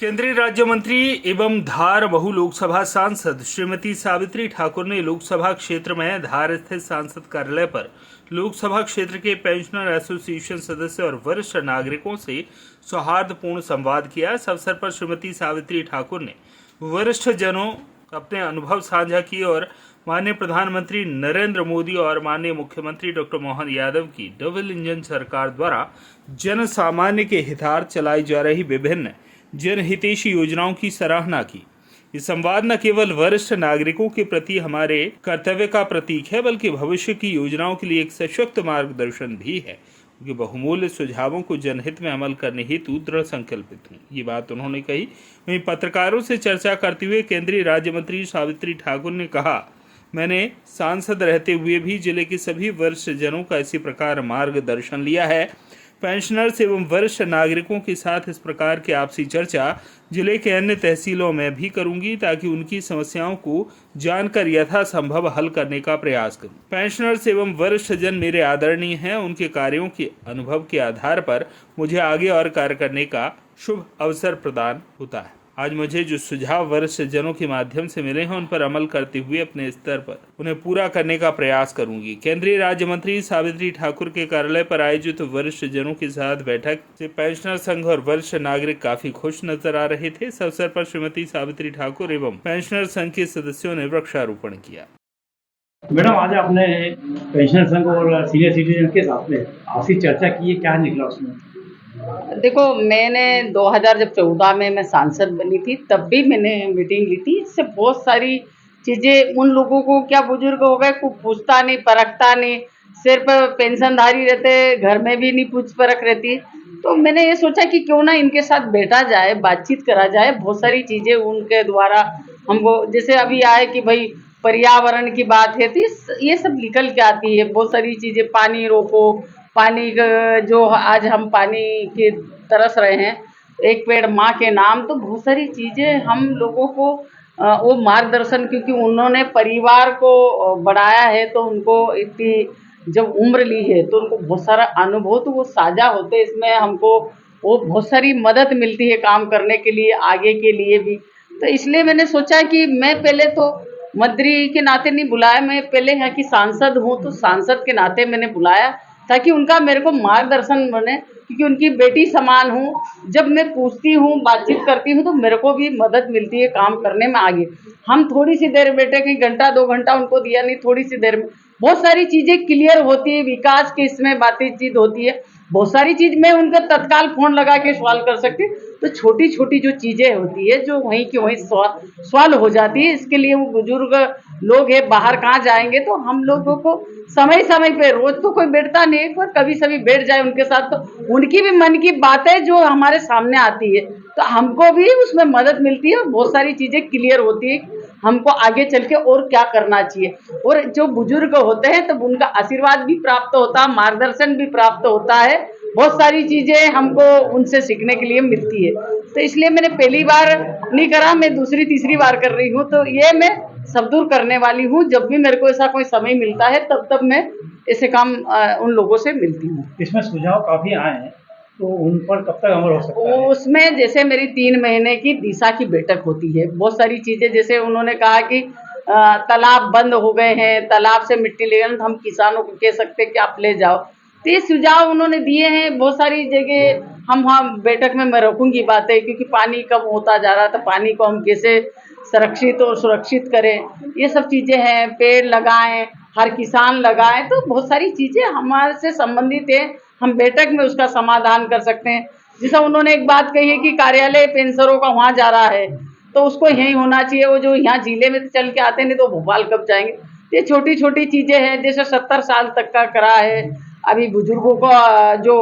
केंद्रीय राज्य मंत्री एवं धार महू लोकसभा सांसद श्रीमती सावित्री ठाकुर ने लोकसभा क्षेत्र में धार स्थित सांसद कार्यालय पर लोकसभा क्षेत्र के पेंशनर एसोसिएशन सदस्य और वरिष्ठ नागरिकों से सौहार्दपूर्ण संवाद किया। इस अवसर पर श्रीमती सावित्री ठाकुर ने वरिष्ठ जनों अपने अनुभव साझा किए और माननीय प्रधानमंत्री नरेंद्र मोदी और माननीय मुख्यमंत्री डॉक्टर मोहन यादव की डबल इंजन सरकार द्वारा जन सामान्य के हितार्थ चलाई जा रही विभिन्न जनहितैषी योजनाओं की सराहना की। इस संवाद न केवल वरिष्ठ नागरिकों के प्रति हमारे कर्तव्य का प्रतीक है, बल्कि भविष्य की योजनाओं के लिए एक सशक्त मार्गदर्शन भी है, क्योंकि बहुमूल्य सुझावों को जनहित में अमल करने हेतु दृढ़ संकल्पित हूँ। ये बात उन्होंने कही। वहीं पत्रकारों से चर्चा करते हुए केंद्रीय राज्य मंत्री सावित्री ठाकुर ने कहा, मैंने सांसद रहते हुए भी जिले के सभी वरिष्ठ जनों का इसी प्रकार मार्गदर्शन लिया है। पेंशनर्स एवं वरिष्ठ नागरिकों के साथ इस प्रकार की आपसी चर्चा जिले के अन्य तहसीलों में भी करूंगी, ताकि उनकी समस्याओं को जानकर यथासंभव हल करने का प्रयास करूं। पेंशनर्स एवं वरिष्ठ जन मेरे आदरणीय हैं, उनके कार्यों के अनुभव के आधार पर मुझे आगे और कार्य करने का शुभ अवसर प्रदान होता है। आज मुझे जो सुझाव वरिष्ठ जनों के माध्यम से मिले हैं, उन पर अमल करते हुए अपने स्तर पर उन्हें पूरा करने का प्रयास करूंगी। केंद्रीय राज्य मंत्री सावित्री ठाकुर के कार्यालय पर आयोजित वरिष्ठ जनों के साथ बैठक से पेंशनर संघ और वरिष्ठ नागरिक काफी खुश नजर आ रहे थे। इस अवसर पर श्रीमती सावित्री ठाकुर एवं पेंशनर संघ के सदस्यों ने वृक्षारोपण किया। मैडम, आज आपने पेंशनर संघ और सीनियर सिटीजन के साथ में आपसी चर्चा की है, क्या निकला उसमें? देखो, मैंने 2014 में मैं सांसद बनी थी, तब भी मैंने मीटिंग ली थी। इससे बहुत सारी चीज़ें उन लोगों को, क्या बुजुर्ग हो गए, कुछ पूछता नहीं परखता नहीं, सिर्फ पेंशनधारी रहते, घर में भी नहीं पूछ परख रहती। तो मैंने ये सोचा कि क्यों ना इनके साथ बैठा जाए, बातचीत करा जाए। बहुत सारी चीज़ें उनके द्वारा हमको, जैसे अभी आए कि भाई पर्यावरण की बात है, तो ये सब निकल के आती है। बहुत सारी चीज़ें, पानी रोको, पानी जो आज हम पानी की तरस रहे हैं, एक पेड़ माँ के नाम, तो बहुत सारी चीज़ें हम लोगों को वो मार्गदर्शन, क्योंकि उन्होंने परिवार को बढ़ाया है, तो उनको इतनी जब उम्र ली है तो उनको बहुत सारा अनुभव तो वो साझा होते हैं। इसमें हमको वो बहुत सारी मदद मिलती है काम करने के लिए, आगे के लिए भी। तो इसलिए मैंने सोचा कि मैं पहले तो मंत्री के नाते नहीं बुलाया, मैं पहले यहाँ की सांसद हूँ, तो सांसद के नाते मैंने बुलाया ताकि उनका मेरे को मार्गदर्शन बने, क्योंकि उनकी बेटी समान हूँ। जब मैं पूछती हूँ, बातचीत करती हूँ, तो मेरे को भी मदद मिलती है काम करने में आगे। हम थोड़ी सी देर बैठे, कि घंटा 2 घंटा उनको दिया नहीं, थोड़ी सी देर में बहुत सारी चीज़ें क्लियर होती है, विकास की इसमें बातचीत होती है। बहुत सारी चीज़ मैं उनका तत्काल फ़ोन लगा के सवाल कर सकती। तो छोटी छोटी जो चीज़ें होती है, जो वहीं की वहीं सॉल्व हो जाती है। इसके लिए वो बुजुर्ग लोग हैं, बाहर कहाँ जाएंगे, तो हम लोगों को समय समय पे, रोज तो कोई बैठता नहीं है, पर कभी सभी बैठ जाए उनके साथ, तो उनकी भी मन की बातें जो हमारे सामने आती है, तो हमको भी उसमें मदद मिलती है और बहुत सारी चीज़ें क्लियर होती है, हमको आगे चल के और क्या करना चाहिए। और जो बुजुर्ग होते हैं, तब उनका आशीर्वाद भी प्राप्त होता है, मार्गदर्शन भी प्राप्त होता है, बहुत सारी चीज़ें हमको उनसे सीखने के लिए मिलती है। तो इसलिए मैंने पहली बार नहीं करा, मैं दूसरी तीसरी बार कर रही हूँ, तो ये मैं सब दूर करने वाली हूँ। जब भी मेरे को ऐसा कोई समय मिलता है, तब मैं ऐसे काम उन लोगों से मिलती हूँ। इसमें सुझाव काफ़ी आए हैं, तो उन पर कब तक अमल हो सकता है? उसमें जैसे मेरी 3 महीने की दिशा की बैठक होती है, बहुत सारी चीज़ें, जैसे उन्होंने कहा कि तालाब बंद हो गए हैं, तालाब से मिट्टी ले गए, तो हम किसानों को कह सकते हैं कि आप ले जाओ। तो ये सुझाव उन्होंने दिए हैं। बहुत सारी जगह हम वहाँ बैठक में मैं रखूँगी बातें, क्योंकि पानी कम होता जा रहा था, पानी को हम कैसे संरक्षित और सुरक्षित करें, ये सब चीज़ें हैं। पेड़ लगाएं, हर किसान लगाएं, तो बहुत सारी चीज़ें हमारे से संबंधित है, हम बैठक में उसका समाधान कर सकते हैं। जैसा उन्होंने एक बात कही है कि कार्यालय पेंशनरों का वहाँ जा रहा है, तो उसको यहीं होना चाहिए। वो जो यहाँ जिले में चल के आते नहीं, तो भोपाल कब जाएंगे। ये छोटी छोटी चीज़ें हैं, जैसे 70 साल तक का करा है अभी बुजुर्गों को जो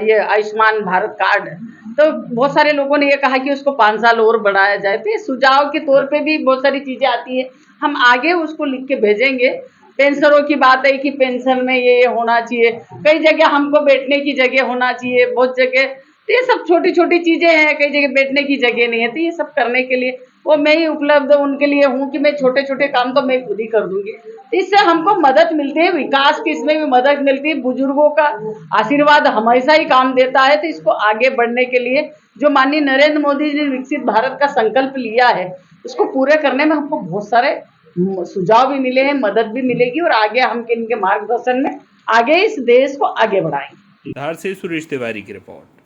ये आयुष्मान भारत कार्ड, तो बहुत सारे लोगों ने ये कहा कि उसको 5 साल और बढ़ाया जाए। तो ये सुझाव के तौर पे भी बहुत सारी चीज़ें आती है, हम आगे उसको लिख के भेजेंगे। पेंशनरों की बात है कि पेंशन में ये होना चाहिए, कई जगह हमको बैठने की जगह होना चाहिए, बहुत जगह। तो ये सब छोटी छोटी चीज़ें हैं, कई जगह बैठने की जगह नहीं है, तो ये सब करने के लिए वो मैं ही उपलब्ध उनके लिए हूँ कि मैं छोटे छोटे काम तो मैं खुद ही कर दूंगी। इससे हमको मदद मिलती है, विकास की इसमें भी मदद मिलती है, बुजुर्गों का आशीर्वाद हमेशा ही काम देता है। तो इसको आगे बढ़ने के लिए जो माननीय नरेंद्र मोदी जी ने विकसित भारत का संकल्प लिया है, उसको पूरे करने में हमको बहुत सारे सुझाव भी मिले हैं, मदद भी मिलेगी और आगे हम इनके मार्गदर्शन में आगे इस देश को आगे बढ़ाएंगे। धार से सुरेश तिवारी की रिपोर्ट।